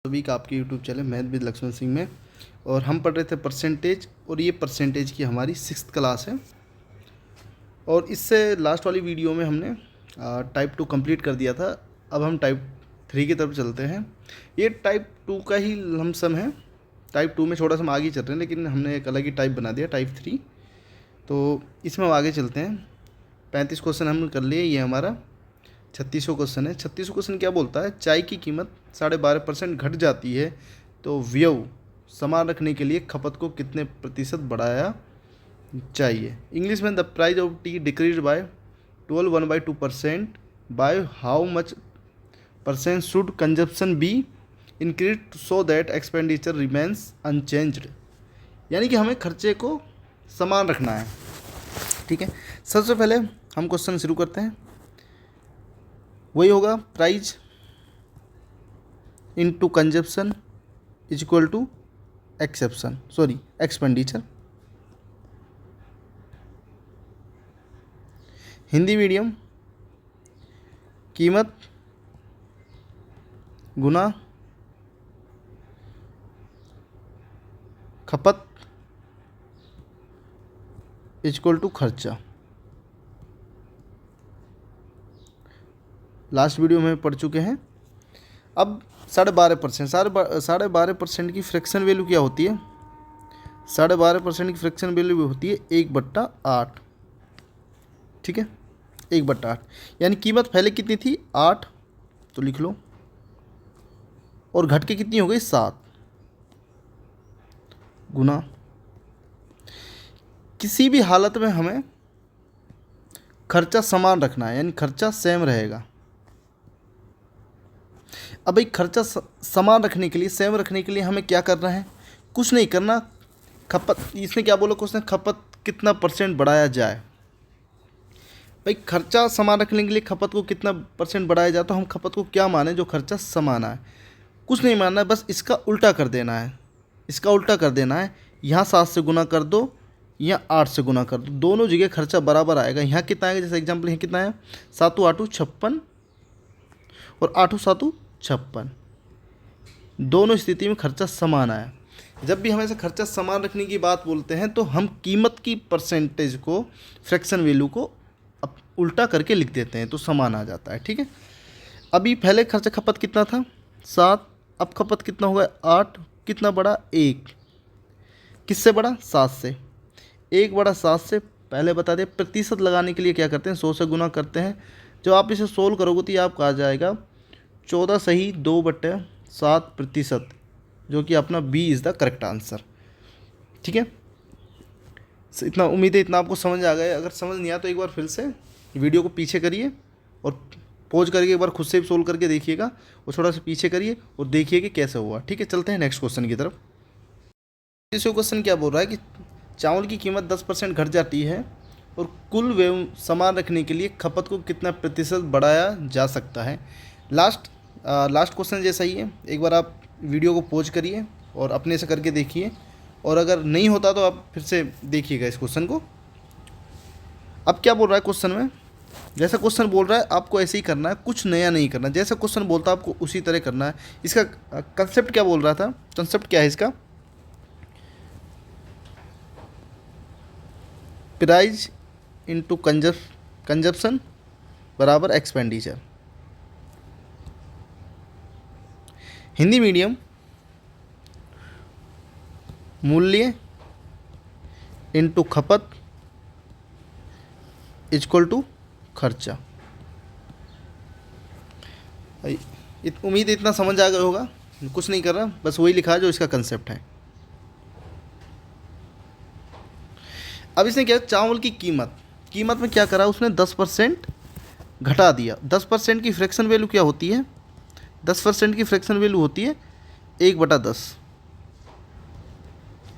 सभी का आपके YouTube channel math with Laxman Singh में। और हम पढ़ रहे थे परसेंटेज, और ये परसेंटेज की हमारी 6th क्लास है। और इससे लास्ट वाली वीडियो में हमने टाइप 2 कंप्लीट कर दिया था। अब हम टाइप 3 की तरफ चलते हैं। ये टाइप 2 का ही लमसम है। टाइप 2 में थोड़ा सा हम आगे चल रहे हैं, लेकिन हमने एक अलग ही टाइप बना दिया, टाइप 3। तो इसमें हम आगे चलते हैं। 35 क्वेश्चन हम कर लिए। ये हमारा 36वां क्वेश्चन है। 36वां क्वेश्चन क्या बोलता है? चाय की कीमत 12.5% घट जाती है तो व्यय समान रखने के लिए खपत को कितने प्रतिशत बढ़ाया चाहिए? इंग्लिश में the price of T decrease by 12.2%, by how much percent should consumption be increase so that expenditure remains unchanged. यानी कि हमें खर्चे को समान रखना है। ठीक है, सबसे पहले हम क्वेश्चन शुरू करते हैं। वही होगा, price into consumption is equal to expenditure. Hindi medium, कीमत गुना खपत इज इक्वल टू खर्चा। लास्ट वीडियो में पढ़ चुके हैं। अब 12.5% की फ्रैक्शन वैल्यू क्या होती है? 12.5% की फ्रैक्शन वैल्यू होती है 1/8। ठीक है, 1/8। यानी कीमत पहले कितनी थी? 8, तो लिख लो, और घट के कितनी हो गई? 7, गुना। किसी भी हालत में हमें खर्चा समान रखना है, यानी खर्चा सेम रहेगा। अब भाई खर्चा समान रखने के लिए, सेम रखने के लिए हमें क्या करना है? कुछ नहीं करना। खपत, इसने क्या बोला क्वेश्चन? खपत कितना परसेंट बढ़ाया जाए। भाई खर्चा समान रखने के लिए खपत को कितना परसेंट बढ़ाया जाए, तो हम खपत को क्या माने? जो खर्चा समान है। कुछ नहीं मानना है, बस इसका उल्टा कर देना है। इसका उल्टा कर देना है। यहाँ 7 से गुना कर दो, यहाँ 8 से गुना कर दो, दोनों जगह खर्चा बराबर आएगा। यहाँ कितना आएगा? जैसे एग्जाम्पल यहाँ कितना है? 7 8 56 और 8 7 56। दोनों स्थिति में खर्चा समान आया। जब भी हम ऐसे खर्चा समान रखने की बात बोलते हैं, तो हम कीमत की परसेंटेज को, फ्रैक्शन वैल्यू को अब उल्टा करके लिख देते हैं, तो समान आ जाता है। ठीक है, अभी पहले खर्चा खपत कितना था? 7। अब खपत कितना होगा? 8। कितना बढ़ा? 1। किससे बढ़ा? 7 से। 1 बढ़ा 7 से। पहले बता दें, प्रतिशत लगाने के लिए क्या करते हैं? 100 से गुना करते हैं। जब आप इसे सोल्व करोगे तो ये आपका आ जाएगा 14 सही 2/7%, जो कि अपना B is the correct answer. ठीक है, इतना उम्मीद है, इतना आपको समझ आ गया। अगर समझ नहीं आया तो एक बार फिर से वीडियो को पीछे करिए और पॉज करके एक बार खुद से भी सोल्व करके देखिएगा, और थोड़ा सा पीछे करिए और देखिए कि कैसे हुआ। ठीक है, चलते हैं नेक्स्ट क्वेश्चन की तरफ। इस क्वेश्चन क्या बोल रहा है कि चावल की कीमत 10% घट जाती है और कुल व्यय समान रखने के लिए खपत को कितना प्रतिशत बढ़ाया जा सकता है? लास्ट क्वेश्चन जैसा ही है। एक बार आप वीडियो को पॉज करिए और अपने से करके देखिए, और अगर नहीं होता तो आप फिर से देखिएगा इस क्वेश्चन को। अब क्या बोल रहा है क्वेश्चन में? जैसा क्वेश्चन बोल रहा है आपको ऐसे ही करना है, कुछ नया नहीं करना। जैसा क्वेश्चन बोलता है आपको उसी तरह करना है। इसका कंसेप्ट क्या बोल रहा था? कंसेप्ट क्या है इसका? प्राइस इनटू कंजप्शन बराबर एक्सपेंडिचर। हिंदी मीडियम, मूल्य इनटू खपत इक्वल टू खर्चा। उम्मीद है इतना समझ आ गया होगा। कुछ नहीं कर रहा, बस वही लिखा है जो इसका कंसेप्ट है। अब इसने क्या, चावल की कीमत में क्या करा उसने? 10% घटा दिया। 10% की फ्रैक्शन वैल्यू क्या होती है? 10% की फ्रैक्शन वैल्यू होती है 1/10।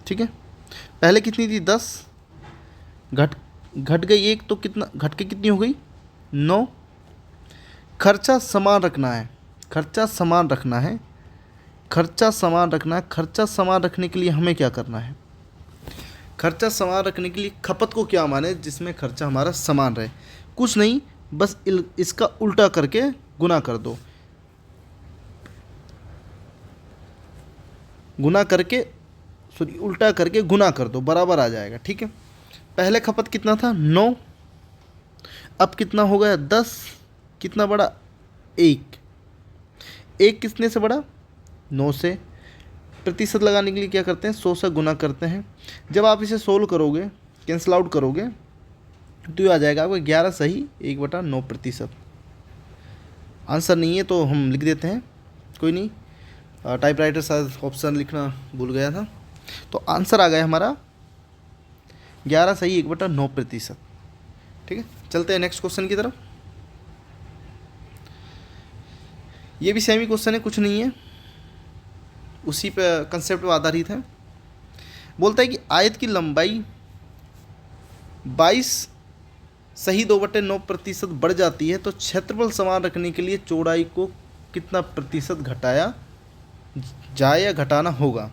ठीक है, पहले कितनी थी? 10। घट गई 1, तो कितना घट के कितनी हो गई? 9। खर्चा समान रखना है। खर्चा समान रखना है। खर्चा समान रखने के लिए हमें क्या करना है? खर्चा समान रखने के लिए खपत को क्या माने जिसमें खर्चा हमारा समान रहे? कुछ नहीं, बस इसका उल्टा करके गुना कर दो। गुना करके, सॉरी उल्टा करके गुना कर दो, बराबर आ जाएगा। ठीक है, पहले खपत कितना था 9, अब कितना हो गया 10, कितना बढ़ा 1, 1 कितने से बढ़ा 9 से। प्रतिशत लगाने के लिए क्या करते हैं 100 से गुना करते हैं। जब आप इसे सोल्व करोगे, कैंसिल आउट करोगे, तो ये आ जाएगा आपको 11 सही 1/9%। आंसर नहीं है तो हम लिख देते हैं, कोई नहीं, टाइपराइटर शायद ऑप्शन लिखना भूल गया था। तो आंसर आ गया हमारा 11 सही 1/9%। ठीक है, चलते हैं नेक्स्ट क्वेश्चन की तरफ। ये भी सेमी क्वेश्चन है, कुछ नहीं है, उसी पे कंसेप्ट पर आधारित है। बोलता है कि आयत की लंबाई 22 सही 2/9% बढ़ जाती है, तो क्षेत्रफल समान रखने के लिए चौड़ाई को कितना प्रतिशत घटाया जाए या घटाना होगा।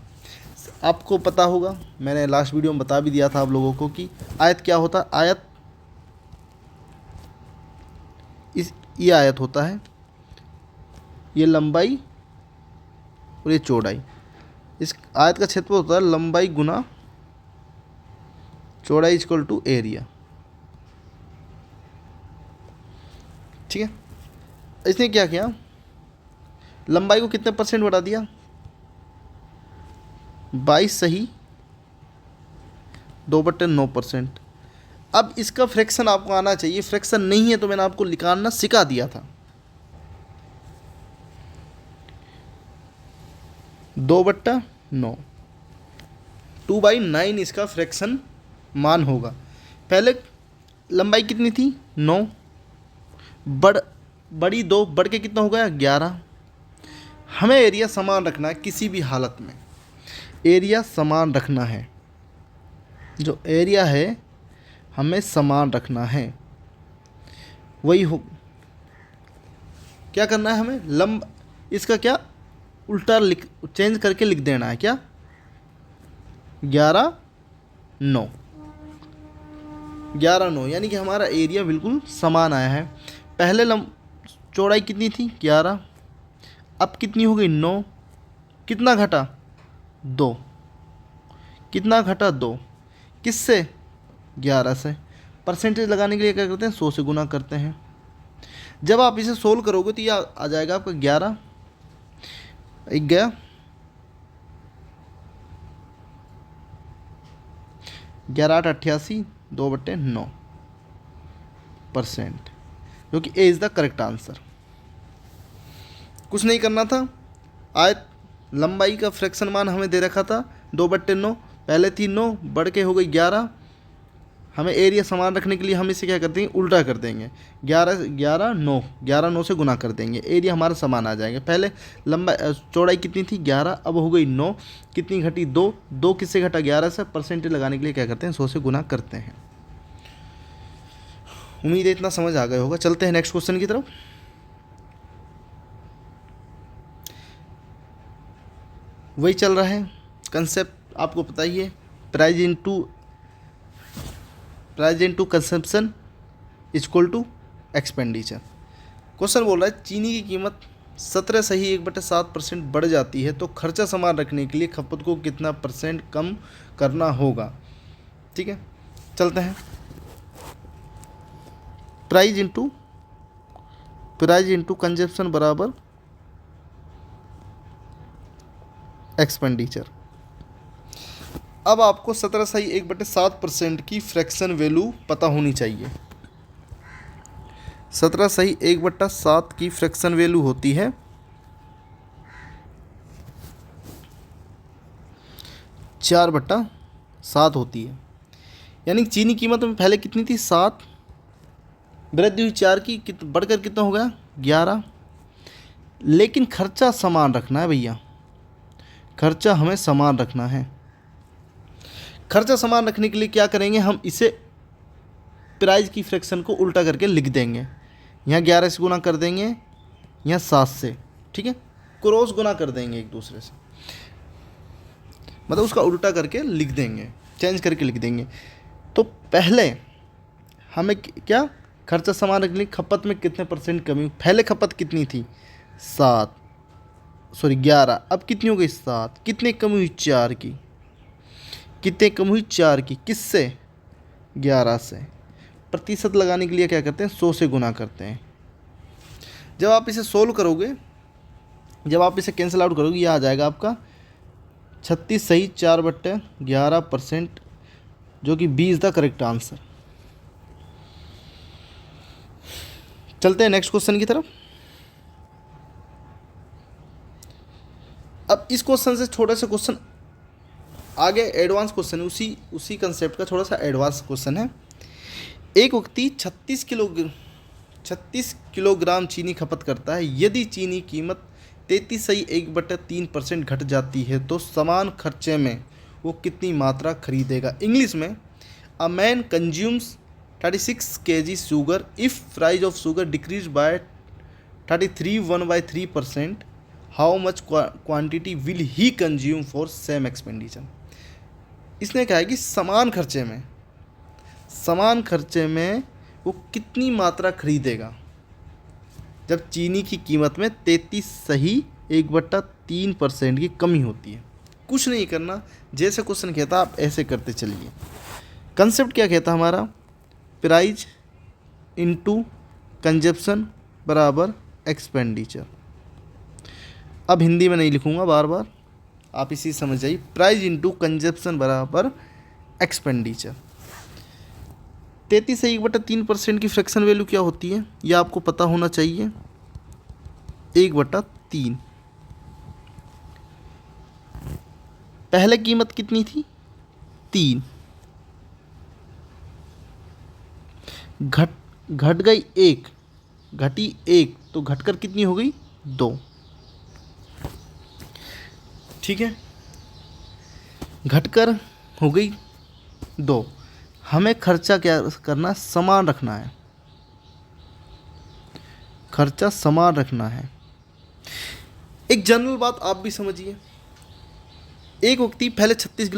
आपको पता होगा, मैंने लास्ट वीडियो में बता भी दिया था आप लोगों को कि आयत क्या होता है। आयत ये आयत होता है, ये लंबाई और ये चौड़ाई। इस आयत का क्षेत्रफल होता है लंबाई गुना चौड़ाई इक्वल टू एरिया। ठीक है, इसने क्या किया, लंबाई को कितने परसेंट बढ़ा दिया 22 सही 2/9%। अब इसका फ्रैक्शन आपको आना चाहिए, फ्रैक्शन नहीं है तो मैंने आपको निकालना सिखा दिया था। 2/9, 2/9 इसका फ्रैक्शन मान होगा। पहले लंबाई कितनी थी 9, बड़ी 2 बढ़ के कितना हो गया 11। हमें एरिया समान रखना है, किसी भी हालत में एरिया समान रखना है, जो एरिया है हमें समान रखना है। वही हो, क्या करना है हमें इसका क्या उल्टा चेंज करके लिख देना है, क्या 11/9, 11/9, यानी कि हमारा एरिया बिल्कुल समान आया है। पहले चौड़ाई कितनी थी 11, अब कितनी हो गई 9, कितना घटा 2, कितना घटा 2, किससे 11 से। परसेंटेज लगाने के लिए क्या करते हैं 100 से गुना करते हैं। जब आप इसे सोल्व करोगे तो ये आ जाएगा आपका 11, एक गया 11 8 88 2/9%, जो कि A is the correct answer. कुछ नहीं करना था, आयत लंबाई का फ्रैक्शन मान हमें दे रखा था 2/9, पहले थी 9 बढ़ के हो गई 11। हमें एरिया समान रखने के लिए हम इसे क्या करते हैं उल्टा कर देंगे, 11/9 से गुना कर देंगे, एरिया हमारा समान आ जाएगा। पहले चौड़ाई कितनी थी 11, अब हो गई 9, कितनी घटी 2, 2 किससे घटा 11 से। परसेंटेज लगाने के लिए क्या करते हैं 100 से गुना करते हैं। उम्मीद है इतना समझ आ गया होगा। चलते हैं नेक्स्ट क्वेश्चन की तरफ। वही चल रहा है कंसेप्ट, आपको पता ही है, price into consumption equal to expenditure. Question बोल रहा है चीनी की कीमत 17 सही 1/7% बढ़ जाती है, तो खर्चा समान रखने के लिए खपत को कितना % कम करना होगा। ठीक है, चलते हैं। प्राइस इंटू कंजप्शन बराबर एक्सपेंडिचर। अब आपको 17 सही 1/7% की फ्रैक्शन वैल्यू पता होनी चाहिए। 17 सही 1/7 की फ्रैक्शन वैल्यू होती है 4/7 होती है। यानी चीनी कीमत में पहले कितनी थी 7, वृद्धि हुई 4 की, बढ़कर कितना हो गया 11। लेकिन खर्चा समान रखना है भैया, खर्चा हमें समान रखना है। खर्चा समान रखने के लिए क्या करेंगे, हम इसे प्राइस की फ्रैक्शन को उल्टा करके लिख देंगे। यहाँ 11 से गुना कर देंगे, यहाँ 7 से, ठीक है, क्रॉस गुना कर देंगे एक दूसरे से, मतलब उसका उल्टा करके लिख देंगे, चेंज करके लिख देंगे। तो पहले हमें क्या खर्चा समान रखने के लिए खपत में कितने % कमी, पहले खपत कितनी थी 7, सॉरी 11, अब कितनी हो गई 7, कितने कम हुई 4 की, कितने कम हुई 4 की, किससे 11 से। प्रतिशत लगाने के लिए क्या करते हैं 100 से गुना करते हैं। जब आप इसे सोल्व करोगे, जब आप इसे कैंसिल आउट करोगे, ये आ जाएगा आपका 36 सही 4/11%, जो कि B is the correct answer. चलते हैं नेक्स्ट क्वेश्चन की तरफ। अब इस क्वेश्चन से छोटा सा क्वेश्चन आगे एडवांस क्वेश्चन है, उसी कंसेप्ट का थोड़ा सा एडवांस क्वेश्चन है। एक व्यक्ति 36 किलोग्राम चीनी खपत करता है। यदि चीनी कीमत 33.1/3% घट जाती है तो समान खर्चे में वो कितनी मात्रा खरीदेगा। इंग्लिश में, a man consumes 36 kg sugar if price of sugar decrease by 33.1/3%, how much quantity will he consume for same expenditure. इसने कहा है कि समान खर्चे में वो कितनी मात्रा खरीदेगा जब चीनी की कीमत में 33 सही 1/3% की कमी होती है। कुछ नहीं करना, जैसे क्वेश्चन कहता आप ऐसे करते चलिए। कंसेप्ट क्या कहता हमारा, प्राइस इनटू कंजप्शन बराबर एक्सपेंडिचर। अब हिंदी में नहीं लिखूंगा बार बार, आप इसी समझ जाइए। प्राइस इनटू कंजप्शन बराबर एक्सपेंडिचर। 33 से 1/3% की फ्रैक्शन वैल्यू क्या होती है, यह आपको पता होना चाहिए, 1/3। पहले कीमत कितनी थी 3, घट गई 1, घटी 1 तो घटकर कितनी हो गई 2। ठीक है, घटकर हो गई 2। हमें खर्चा क्या करना, समान रखना है, खर्चा समान रखना है। एक जनरल बात आप भी समझिए, एक व्यक्ति पहले 36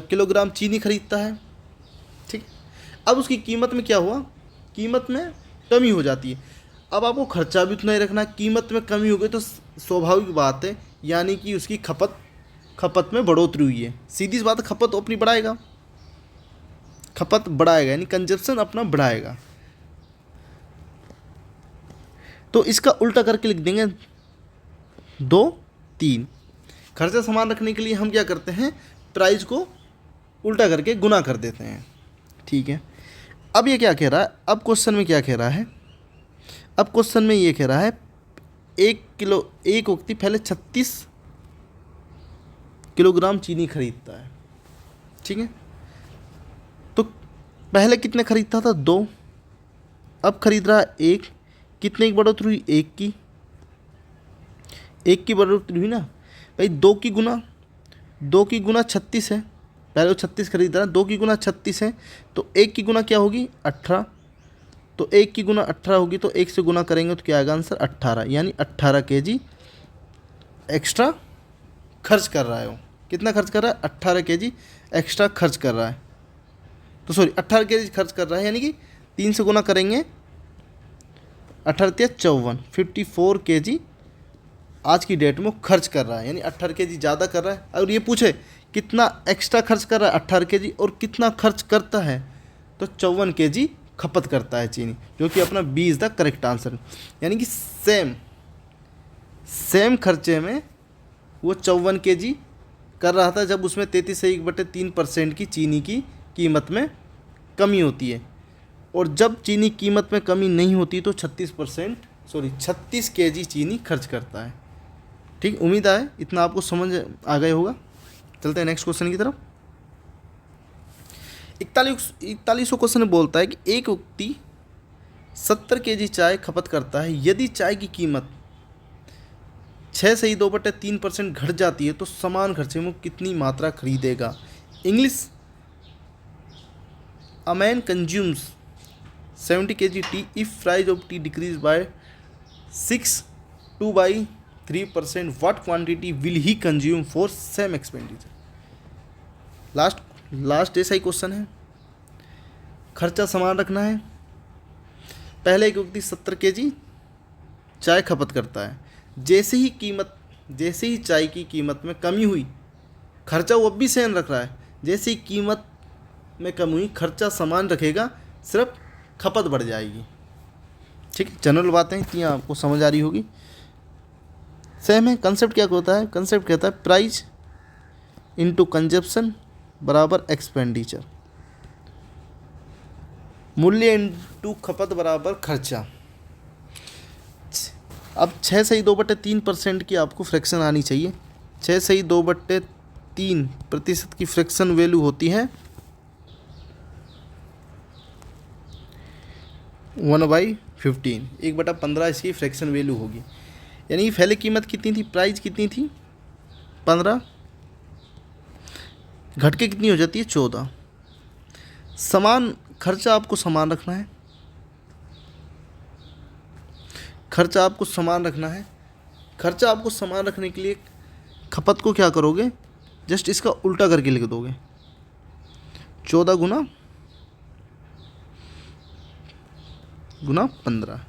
किलोग्राम चीनी खरीदता है, ठीक। अब उसकी कीमत में क्या हुआ, कीमत में कमी हो जाती है। अब आपको खर्चा भी उतना ही रखना है, कीमत में कमी हो गई तो स्वाभाविक बात है, यानी कि उसकी खपत में बढ़ोतरी हुई है। सीधी सी बात है, खपत अपनी बढ़ाएगा, यानी कंजप्शन अपना बढ़ाएगा। तो इसका उल्टा करके लिख देंगे 2, 3। खर्चा समान रखने के लिए हम क्या करते हैं, प्राइस को उल्टा करके गुना कर देते हैं। ठीक है, अब ये क्या कह रहा है, अब क्वेश्चन में क्या कह रहा है, अब क्वेश्चन में ये कह रहा है एक व्यक्ति पहले 36 किलोग्राम चीनी खरीदता है, ठीक है। तो पहले कितने खरीदता था 2, अब खरीद रहा है 1, कितने की बढ़ोतरी हुई 1 की बढ़ोतरी हुई ना भाई। 2 की गुना 36 है, पहले वो 36 खरीद रहा है, 2 की गुना 36 है तो 1 की गुना क्या होगी 18, तो 1 की गुना 18 होगी तो 1 से गुना करेंगे तो क्या आएगा आंसर 18, यानी 18 kg एक्स्ट्रा खर्च कर रहा है। वो कितना खर्च कर रहा है, 18 kg एक्स्ट्रा खर्च कर रहा है, तो सॉरी 18 kg खर्च कर रहा है, यानी कि 3 से गुना करेंगे 18 54, 54 kg आज की डेट में खर्च कर रहा है, यानी 18 kg ज़्यादा कर रहा है। और ये पूछे कितना एक्स्ट्रा खर्च कर रहा है 18 kg और कितना खर्च करता है, तो 54 kg खपत करता है चीनी, जो कि अपना B is the correct answer. यानी कि सेम खर्चे में वो 54 kg कर रहा था जब उसमें 33.3% की चीनी की कीमत में कमी होती है, और जब चीनी कीमत में कमी नहीं होती तो 36 kg चीनी खर्च करता है। ठीक, उम्मीद है इतना आपको समझ आ गया होगा। चलते हैं नेक्स्ट क्वेश्चन की तरफ। 41वां क्वेश्चन बोलता है कि एक व्यक्ति 70 kg चाय खपत करता है। यदि चाय की कीमत 6 से 2/3% घट जाती है तो समान खर्चे में कितनी मात्रा खरीदेगा। English, a man consumes 70 kg T if price of T decrease by 2/3%, what quantity will he consume for same expenditure. Last ऐसा ही क्वेश्चन है, खर्चा समान रखना है। पहले एक व्यक्ति 70 kg चाय खपत करता है, जैसे ही कीमत जैसे ही चाय की कीमत में कमी हुई, खर्चा वो अब भी सेम रख रहा है, जैसे ही कीमत में कमी हुई खर्चा समान रखेगा, सिर्फ खपत बढ़ जाएगी। ठीक है, जनरल बातें इतनी आपको समझ आ रही होगी। सेम है। कंसेप्ट क्या होता है? कंसेप्ट कहता है प्राइस इनटू कंजप्शन बराबर एक्सपेंडिचर, मूल्य इनटू खपत बराबर खर्चा। अब 6/2/3% की आपको फ्रैक्शन आनी चाहिए। 6/2/3% की फ्रैक्शन वैल्यू होती है 1/15, 1/15 इसकी फ्रैक्शन वैल्यू होगी। यानी पहले कीमत कितनी थी, प्राइस कितनी थी 15, घट के कितनी हो जाती है 14। समान खर्चा आपको समान रखना है, खर्चा आपको समान रखना है। खर्चा आपको समान रखने के लिए खपत को क्या करोगे, जस्ट इसका उल्टा करके लिख दोगे, 14 गुना 15।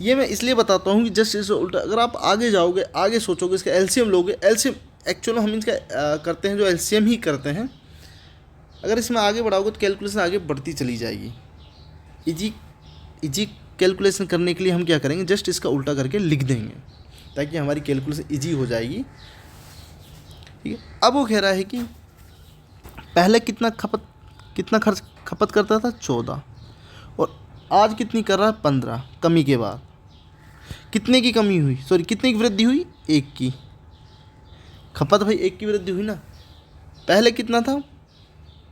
ये मैं इसलिए बताता हूँ कि जस्ट इसे उल्टा, अगर आप आगे जाओगे, आगे सोचोगे, इसका एलसीएम लोगे, एलसीएम एक्चुअल हम इसका करते हैं जो एलसीएम ही करते हैं। अगर इसमें आगे बढ़ाओगे तो कैलकुलेशन आगे बढ़ती चली जाएगी। इजी कैलकुलेशन करने के लिए हम क्या करेंगे, जस्ट इसका उल्टा करके लिख देंगे ताकि हमारी कैलकुलेशन इजी हो जाएगी। ठीक है, अब वो कह रहा है कि पहले कितना खर्च खपत करता था 14, और आज कितनी कर रहा है 15। कमी के बाद कितने की कमी हुई, सॉरी कितने की वृद्धि हुई, 1 की। खपत भाई 1 की वृद्धि हुई ना। पहले कितना था,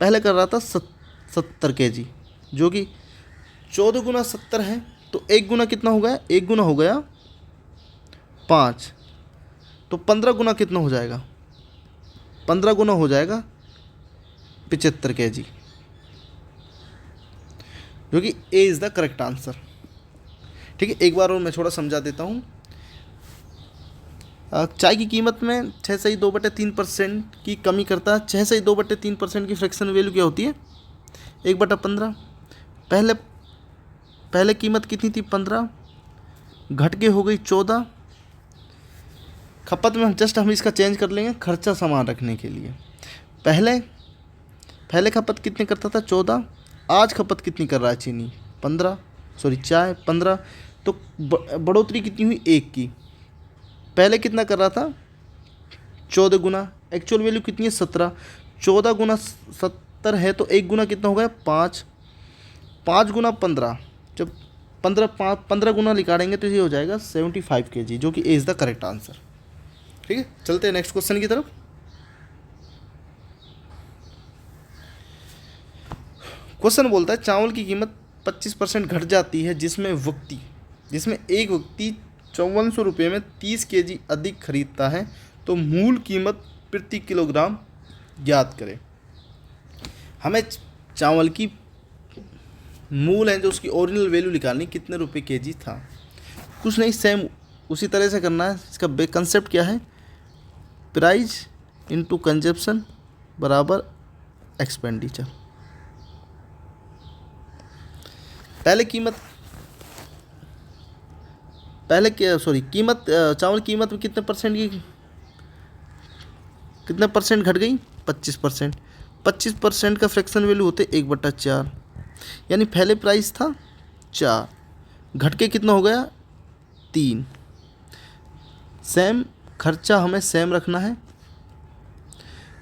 पहले कर रहा था 70 kg, जो कि 14 गुना 70 है, तो 1 गुना कितना हो गया, 1 गुना हो गया 5, तो 15 गुना कितना हो जाएगा, 15 गुना हो जाएगा 75 kg, जो कि A is the correct answer. ठीक है, एक बार और मैं थोड़ा समझा देता हूँ। चाय की कीमत में 6/2/3% की कमी करता है। 6/2/3% की फ्रैक्शन वैल्यू क्या होती है, 1/15। पहले कीमत कितनी थी 15, घट के हो गई 14। खपत में जस्ट हम इसका चेंज कर लेंगे खर्चा समान रखने के लिए। पहले खपत कितने करता था 14, आज खपत कितनी कर रहा है चीनी 15, सॉरी चाय 15, तो बढ़ोतरी कितनी हुई 1 की। पहले कितना कर रहा था 14 गुना, एक्चुअल वैल्यू कितनी है 17, 14 गुना 70 है, तो 1 गुना कितना हो गया 5, 5 गुना 15, जब 15 गुना निकालेंगे तो ये हो जाएगा 75 kg, जो कि A is the correct answer. ठीक है, चलते हैं नेक्स्ट क्वेश्चन की तरफ। क्वेश्चन बोलता है चावल की कीमत 25% घट जाती है, जिसमें एक व्यक्ति 5400 रुपये में 30 kg अधिक खरीदता है, तो मूल कीमत प्रति किलोग्राम ज्ञात करें। हमें चावल की मूल है जो उसकी ओरिजिनल वैल्यू निकालनी, कितने रुपए केजी था। कुछ नहीं, सेम उसी तरह से करना है। इसका कंसेप्ट क्या है, प्राइस इनटू कंजप्शन बराबर एक्सपेंडिचर। कीमत चावल कीमत में कितने परसेंट घट गई 25%। 25% का फ्रैक्शन वैल्यू होते 1/4, यानी पहले प्राइस था 4, घट के कितना हो गया 3। सेम खर्चा हमें सेम रखना है।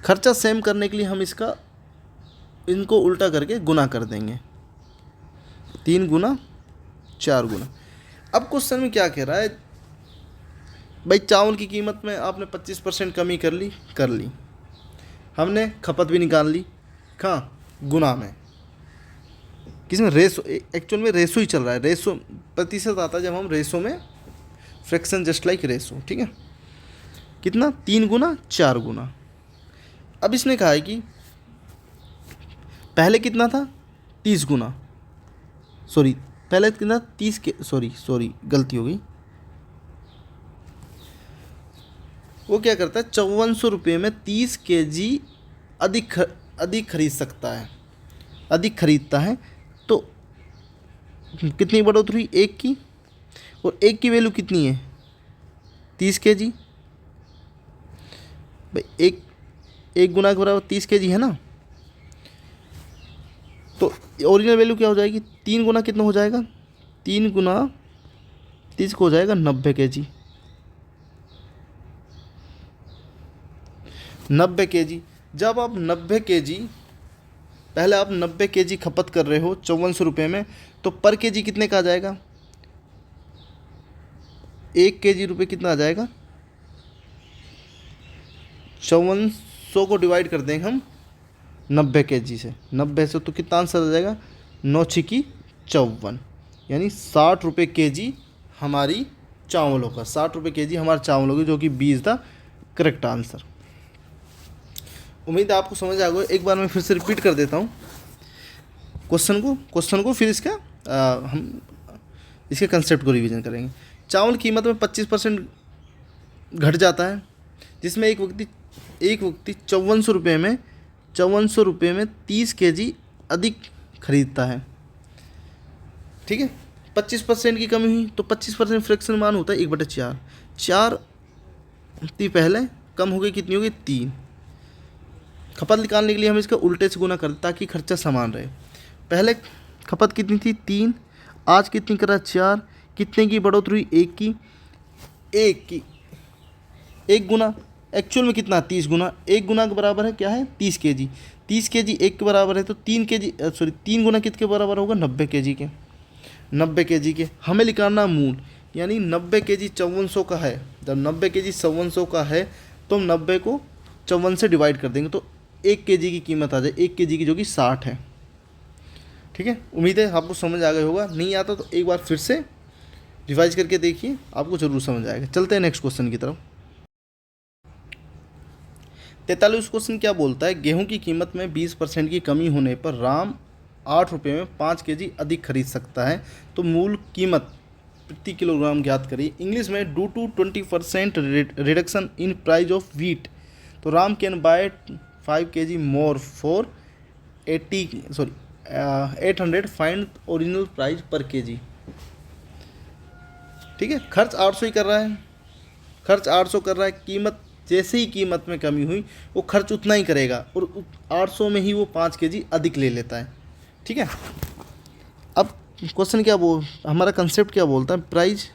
खर्चा सेम करने के लिए हम इनको उल्टा करके गुना कर देंगे, 3 गुना 4 गुना। अब क्वेश्चन में क्या कह रहा है भाई, चावल की कीमत में आपने 25% कमी कर ली, हमने खपत भी निकाल ली, कहाँ गुना में, किसमें रेसो, एक्चुअल में रेसो ही चल रहा है। रेसो प्रतिशत आता है जब हम रेसो में, फ्रैक्शन जस्ट लाइक रेसो। ठीक है, कितना 3 गुना 4 गुना। अब इसने कहा है कि पहले कितना था 30 गुना, सॉरी पहले कितना 30 के, सॉरी गलती हो गई। वो क्या करता है 5400 रुपये में 30 kg अधिक खरीद सकता है, अधिक खरीदता है, तो कितनी बढ़ोतरी 1 की, और 1 की वैल्यू कितनी है 30 kg, भाई एक एक गुना के बराबर 30 केजी है ना, तो ओरिजिनल वैल्यू क्या हो जाएगी, 3 गुना कितना हो जाएगा, 3 गुना 30 को हो जाएगा 90 केजी। 90 केजी, जब आप 90 केजी, पहले आप 90 केजी खपत कर रहे हो 5400 रुपये में, तो पर केजी कितने का आ जाएगा, 1 केजी रुपये कितना आ जाएगा, 5400 को डिवाइड कर देंगे हम 90 केजी से, 90 से तो कितना आंसर आ जाएगा, 9 छिकी 54, यानी 60 रुपये केजी हमारी चावलों का, 60 रुपये केजी हमारे चावलों की, जो कि B is the correct answer. उम्मीद है आपको समझ आ गया। एक बार मैं फिर से रिपीट कर देता हूँ क्वेश्चन को फिर इसका हम इसके कंसेप्ट को रिवीजन करेंगे। चावल कीमत में 25% घट जाता है, जिसमें एक व्यक्ति 5400 रुपये में 30 केजी अधिक खरीदता है। ठीक है, 25% की कमी हुई तो 25% फ्रैक्शन मान होता है 1/4। 4 पहले कम हो गई, कितनी हो गई, 3। खपत निकालने के लिए हम इसका उल्टे से गुना करते ताकि खर्चा समान रहे। पहले खपत कितनी थी, 3, आज कितनी करा, 4, कितने की बढ़ोतरी हुई, 1 की 1 गुना, एक्चुअल में कितना, 30 गुना। 1 गुना के बराबर है क्या है, 30 केजी। 30 केजी 1 के बराबर है, तो 3 गुना कितने के बराबर होगा, 90 केजी के। 90 केजी के हमें निकालना मूल, यानी 90 केजी 5400 का है। जब 90 केजी 5400 का है तो हम 90 को 54 से डिवाइड कर देंगे तो 1 केजी की कीमत आ जाए, 1 केजी की, जो कि 60 है। ठीक है, उम्मीद है आपको समझ आ गया होगा। नहीं आता तो एक बार फिर से रिवाइज करके देखिए, आपको ज़रूर समझ आएगा। चलते हैं नेक्स्ट क्वेश्चन की तरफ। 43 क्वेश्चन क्या बोलता है, गेहूं की कीमत में 20% की कमी होने पर राम 8 रुपये में 5 केजी अधिक खरीद सकता है, तो मूल कीमत प्रति किलोग्राम ज्ञात करिए। इंग्लिश में due to 20% reduction in price of wheat, तो Ram can buy 5 KG more for 800, find original price per KG. ठीक है, खर्च 800 ही कर रहा है, खर्च 800 कर रहा है, कीमत जैसे ही कीमत में कमी हुई वो खर्च उतना ही करेगा और 800 में ही वो 5 केजी अधिक ले लेता है। ठीक है, अब क्वेश्चन क्या हमारा कंसेप्ट क्या बोलता है, प्राइस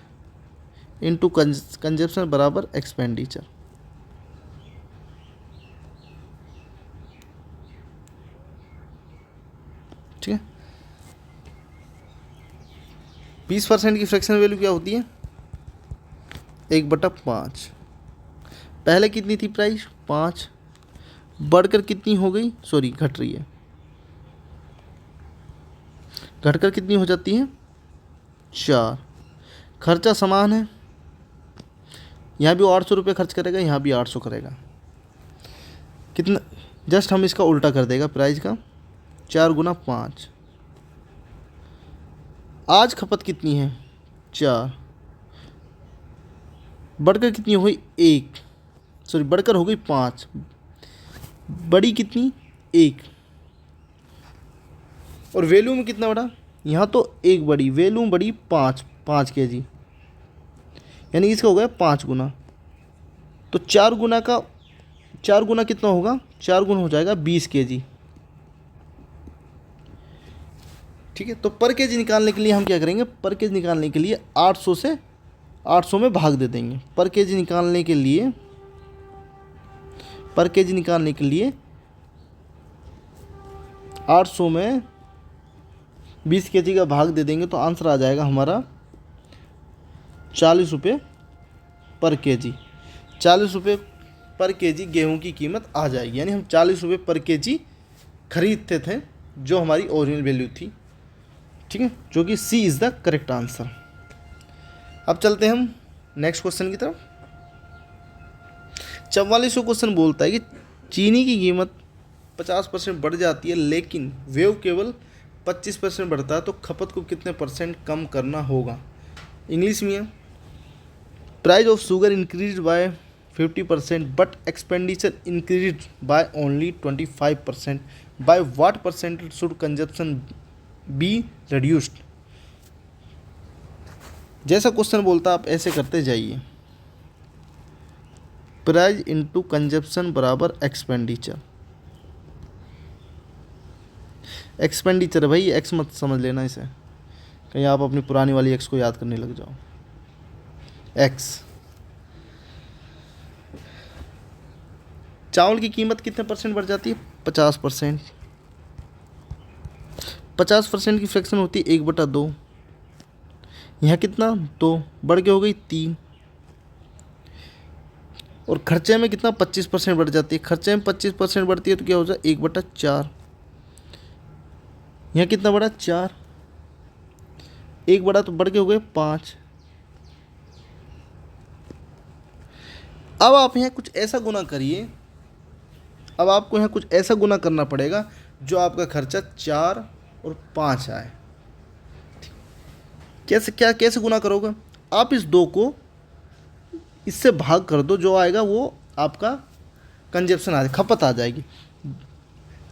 इनटू कंजप्शन बराबर एक्सपेंडिचर। ठीक है, 20% की फ्रैक्शन वैल्यू क्या होती है, 1/5। पहले कितनी थी प्राइस, 5, बढ़कर कितनी हो गई, सॉरी घट रही है, घटकर कितनी हो जाती है, 4। खर्चा समान है, यहाँ भी 800 रुपये खर्च करेगा, यहाँ भी 800 करेगा, कितना, जस्ट हम इसका उल्टा कर देगा प्राइस का, 4 गुना 5। आज खपत कितनी है, 4, बढ़कर कितनी हो गई, 1, सॉरी बढ़कर हो गई 5, बड़ी कितनी, 1, और वैल्यू में कितना बढ़ा, यहाँ तो 1 बड़ी, वैल्यू बड़ी 5 केजी, यानी इसका हो गया 5 गुना। तो 4 गुना कितना होगा, 4 गुना हो जाएगा 20 केजी। ठीक है, तो पर केजी निकालने के लिए हम क्या करेंगे, पर केजी निकालने के लिए 800 से 800 में भाग दे देंगे। पर केजी निकालने के लिए 800 में 20 केजी का भाग दे देंगे तो आंसर आ जाएगा हमारा 40 रुपये पर केजी। 40 रुपये पर केजी गेहूं की कीमत आ जाएगी, यानी हम 40 रुपये पर केजी खरीदते थे, जो हमारी ओरिजिनल वैल्यू थी। ठीक है, जो कि सी इज़ द करेक्ट आंसर। अब चलते हैं हम नेक्स्ट क्वेश्चन की तरफ। 44वां क्वेश्चन बोलता है कि चीनी की कीमत 50% बढ़ जाती है, लेकिन वेव केवल 25% बढ़ता है, तो खपत को कितने % कम करना होगा। इंग्लिश में है, price of sugar increase by 50% but expenditure increase by only 25%, by what % should consumption be reduced. जैसा क्वेश्चन बोलता है आप ऐसे करते जाइए। प्राइस इंटू कंजप्शन बराबर एक्सपेंडिचर। एक्सपेंडिचर है भाई, एक्स मत समझ लेना इसे, कहीं आप अपनी पुरानी वाली एक्स को याद करने लग जाओ। एक्स, चावल की कीमत कितने परसेंट बढ़ जाती है? 50%। 50% की फ्रैक्शन होती है 1/2। यहाँ कितना? 2, बढ़ के हो गई 3। और खर्चे में कितना? 25% बढ़ जाती है। खर्चे में 25% बढ़ती है तो क्या हो जाए? 1/4। यहाँ कितना बढ़ा? 4। 1 बढ़ा तो बढ़ के हो गए 5। अब आप यहाँ कुछ ऐसा गुना करिए, अब आपको यहाँ कुछ ऐसा गुना करना पड़ेगा जो आपका खर्चा 4 और 5 आए। कैसे गुना करोगे? आप इस 2 को इससे भाग कर दो, जो आएगा वो आपका कंजप्शन आ जाएगा, खपत आ जाएगी।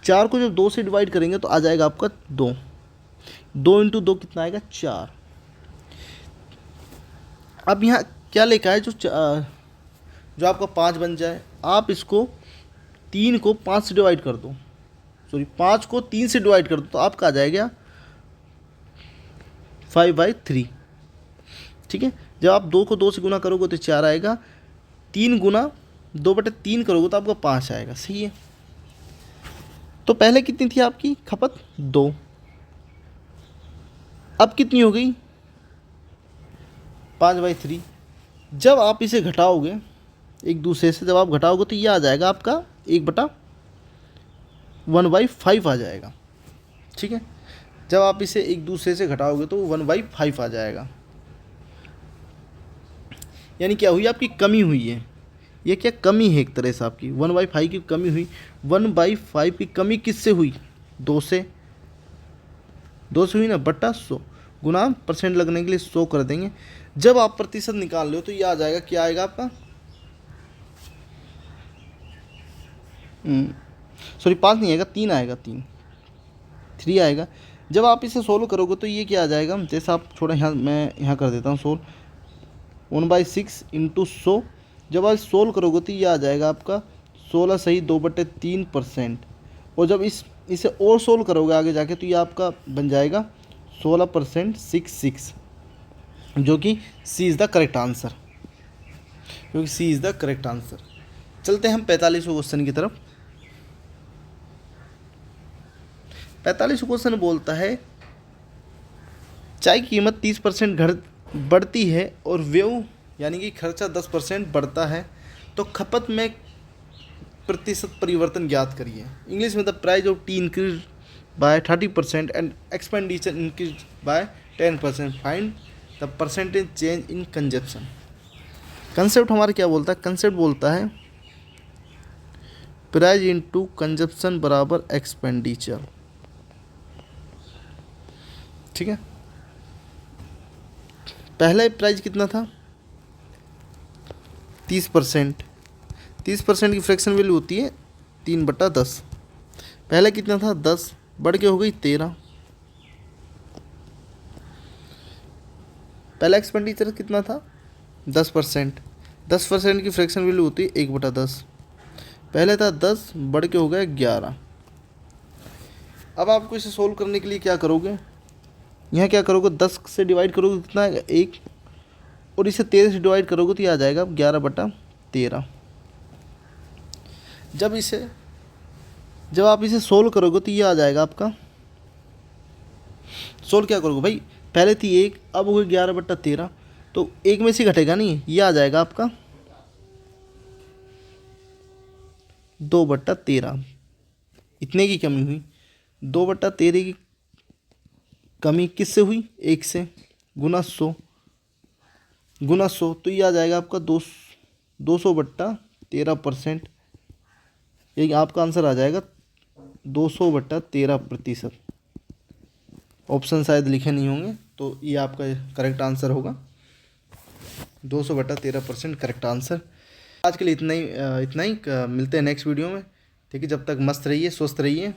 4 को जब 2 से डिवाइड करेंगे तो आ जाएगा आपका 2। 2 इंटू 2 कितना आएगा? 4। अब यहाँ क्या लेकर आए? जो आपका 5 बन जाए। आप इसको 3 को 5 से डिवाइड कर दो, सॉरी 5 को 3 से डिवाइड कर दो तो आपका आ जाएगा 5/3। ठीक है, जब आप 2 को 2 से गुना करोगे तो 4 आएगा। 3 गुना 2/3 करोगे तो आपका 5 आएगा। सही है। तो पहले कितनी थी आपकी खपत? 2। अब कितनी हो गई? 5/3। जब आप इसे घटाओगे एक दूसरे से, जब आप घटाओगे तो ये आ जाएगा आपका 1/1/5 आ जाएगा। ठीक है, जब आप इसे एक दूसरे से घटाओगे तो 1/5 आ जाएगा। यानी क्या हुई? आपकी कमी हुई है। ये क्या कमी है? एक तरह से आपकी 1/5 की कमी हुई। 1/5 की कमी किससे हुई? 2 से। 2 से हुई ना, बटा 100 गुना परसेंट लगने के लिए 100 कर देंगे। जब आप प्रतिशत निकाल रहे हो तो ये आ जाएगा, क्या आएगा आपका? सॉरी 5 नहीं आएगा, 3 आएगा। 3 आएगा। जब आप इसे सोल्व करोगे तो ये क्या आ जाएगा? जैसे आप छोड़ा यहाँ, मैं यहाँ कर देता हूँ सोल्व। 1/6 इंटू 100। जब आप सोल्व करोगे तो ये आ जाएगा आपका 16 सही 2/3%। और जब इसे और सोल्व करोगे आगे जाके तो ये आपका बन जाएगा 16% 66, जो कि सी इज़ द करेक्ट आंसर, क्योंकि सी इज़ द करेक्ट आंसर। चलते हैं हम 45वें क्वेश्चन की तरफ। 45वां क्वेश्चन बोलता है चाय की कीमत 30% बढ़ती है और व्यय यानी कि खर्चा 10% बढ़ता है, तो खपत में प्रतिशत परिवर्तन ज्ञात करिए। इंग्लिश में the price of T increase by 30% and expenditure increase by 10%, find the percentage change in consumption. Concept हमारा क्या बोलता है? कंसेप्ट बोलता है प्राइस इंटू कंजप्शन बराबर एक्सपेंडिचर। ठीक है, पहला प्राइस कितना था? 30%। 30% की फ्रैक्शन वैल्यू होती है 3/10। पहले कितना था? 10, बढ़ के हो गई 13। पहला एक्सपेंडिचर कितना था? 10%। 10% की फ्रैक्शन वैल्यू होती है 1/10। पहले था 10, बढ़ के हो गया 11। अब आपको इसे सोल्व करने के लिए क्या करोगे? यहाँ क्या करोगे? 10 से डिवाइड करोगे कितना आएगा? 1। और इसे 13 से डिवाइड करोगे तो ये आ जाएगा 11/13। जब आप इसे सोल्व करोगे तो ये आ जाएगा आपका, सोल्व क्या करोगे भाई? पहले थी 1, अब हो गई 11/13, तो 1 में से घटेगा नहीं, ये आ जाएगा आपका 2/13। इतने की कमी हुई। 2/13 की कमी किससे हुई? 1 से। गुना 100 तो ये आ जाएगा आपका 200/13%। ये आपका आंसर आ जाएगा 200/13%। ऑप्शन शायद लिखे नहीं होंगे, तो ये आपका करेक्ट आंसर होगा। 200/13% करेक्ट आंसर। आज के लिए इतना ही मिलते हैं नेक्स्ट वीडियो में। ठीक है, जब तक मस्त रहिए, स्वस्थ रहिए।